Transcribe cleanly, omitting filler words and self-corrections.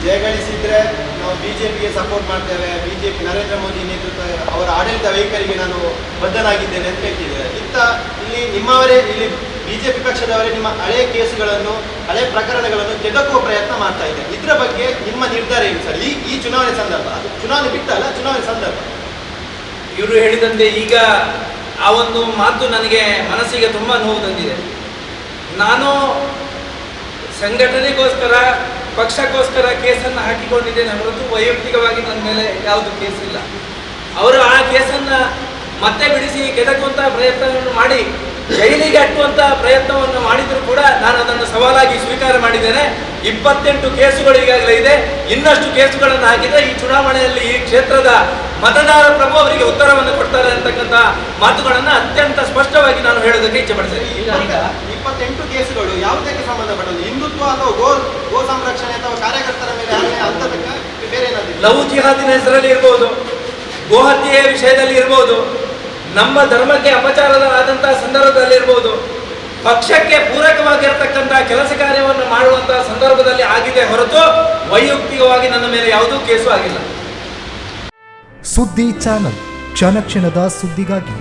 ಜಯಗಳಿಸಿದ್ರೆ ನಾವು ಬಿಜೆಪಿಗೆ ಸಪೋರ್ಟ್ ಮಾಡ್ತೇವೆ, ಬಿಜೆಪಿ ನರೇಂದ್ರ ಮೋದಿ ನೇತೃತ್ವ ಅವರ ಆಡಳಿತ ವೈಖರಿಗೆ ನಾನು ಬದ್ಧನಾಗಿದ್ದೇನೆ ಅಂತ ಹೇಳ್ತಿದ್ದಾರೆ. ಇಲ್ಲಿ ನಿಮ್ಮವರೇ, ಇಲ್ಲಿ ಬಿಜೆಪಿ ಪಕ್ಷದವರೇ ನಿಮ್ಮ ಹಳೆಯ ಕೇಸುಗಳನ್ನು, ಹಳೆಯ ಪ್ರಕರಣಗಳನ್ನು ತೆಗೆದುಕುವ ಪ್ರಯತ್ನ ಮಾಡ್ತಾ ಇದ್ದಾರೆ. ಇದರ ಬಗ್ಗೆ ನಿಮ್ಮ ನಿರ್ಧಾರ ಏನು ಸರ್? ಈ ಚುನಾವಣೆ ಸಂದರ್ಭ, ಅದು ಚುನಾವಣೆ ಬಿಟ್ಟಲ್ಲ, ಚುನಾವಣೆ ಸಂದರ್ಭ. ಇವರು ಹೇಳಿದಂತೆ ಈಗ ಆ ಒಂದು ಮಾತು ನನಗೆ ಮನಸ್ಸಿಗೆ ತುಂಬ ನೋವು ತಂದಿದೆ. ನಾನು ಸಂಘಟನೆಗೋಸ್ಕರ, ಪಕ್ಷಕ್ಕೋಸ್ಕರ ಕೇಸನ್ನು ಹಾಕಿಕೊಂಡಿದ್ದೇನೆ ಹೊರತು ವೈಯಕ್ತಿಕವಾಗಿ ನನ್ನ ಮೇಲೆ ಯಾವುದು ಕೇಸಿಲ್ಲ. ಅವರು ಆ ಕೇಸನ್ನು ಮತ್ತೆ ಬಿಡಿಸಿ ಕೆದಕುವಂಥ ಪ್ರಯತ್ನವನ್ನು ಮಾಡಿ ಜೈಲಿಗೆ ಅಟ್ಟುವಂಥ ಪ್ರಯತ್ನವನ್ನು ಮಾಡಿದರೂ ಕೂಡ ನಾನು ಅದನ್ನು ಸವಾಲಾಗಿ ಸ್ವೀಕಾರ ಮಾಡಿದ್ದೇನೆ. 28 ಕೇಸುಗಳು ಈಗಾಗಲೇ ಇದೆ. ಇನ್ನಷ್ಟು ಕೇಸುಗಳನ್ನು ಹಾಕಿದರೆ ಈ ಚುನಾವಣೆಯಲ್ಲಿ ಈ ಕ್ಷೇತ್ರದ ಮತದಾರ ಪ್ರಭು ಅವರಿಗೆ ಉತ್ತರವನ್ನು ಕೊಡ್ತಾರೆ ಅಂತಕ್ಕಂಥ ಮಾತುಗಳನ್ನು ಅತ್ಯಂತ ಸ್ಪಷ್ಟವಾಗಿ ನಾನು ಹೇಳೋದಕ್ಕೆ ಇಚ್ಛೆ ಪಡ್ತೇನೆ. 28 ಕೇಸುಗಳು ಯಾವುದಕ್ಕೆ ಸಂಬಂಧಪಟ್ಟದ್ದು? ಹಿಂದುತ್ವ ಅಥವಾ ಗೋ ಸಂರಕ್ಷಣೆ ಅಥವಾ ಕಾರ್ಯಕರ್ತರ ಮೇಲೆ ಅಂತದಕ್ಕೆ ಬೇರೆ ಏನಾದ್ರು? ಲವ್ ಜಿಹಾದಿನ ಹೆಸರಲ್ಲಿ ಇರ್ಬೋದು, ಗೋಹತ್ಯೆಯ ವಿಷಯದಲ್ಲಿ ಇರ್ಬೋದು, ನಮ್ಮ ಧರ್ಮಕ್ಕೆ ಅಪಚಾರವಾದಂತಹ ಸಂದರ್ಭದಲ್ಲಿ ಇರ್ಬೋದು, ಪಕ್ಷಕ್ಕೆ ಪೂರಕವಾಗಿರತಕ್ಕಂಥ ಕೆಲಸ ಕಾರ್ಯವನ್ನು ಮಾಡುವಂತಹ ಸಂದರ್ಭದಲ್ಲಿ ಆಗಿದೆ ಹೊರತು ವೈಯಕ್ತಿಕವಾಗಿ ನನ್ನ ಮೇಲೆ ಯಾವುದೂ ಕೇಸು ಆಗಿಲ್ಲ. ಸುದ್ದಿ ಚಾನಲ್, ಕ್ಷಣ ಕ್ಷಣದ ಸುದ್ದಿಗಾಗಿ.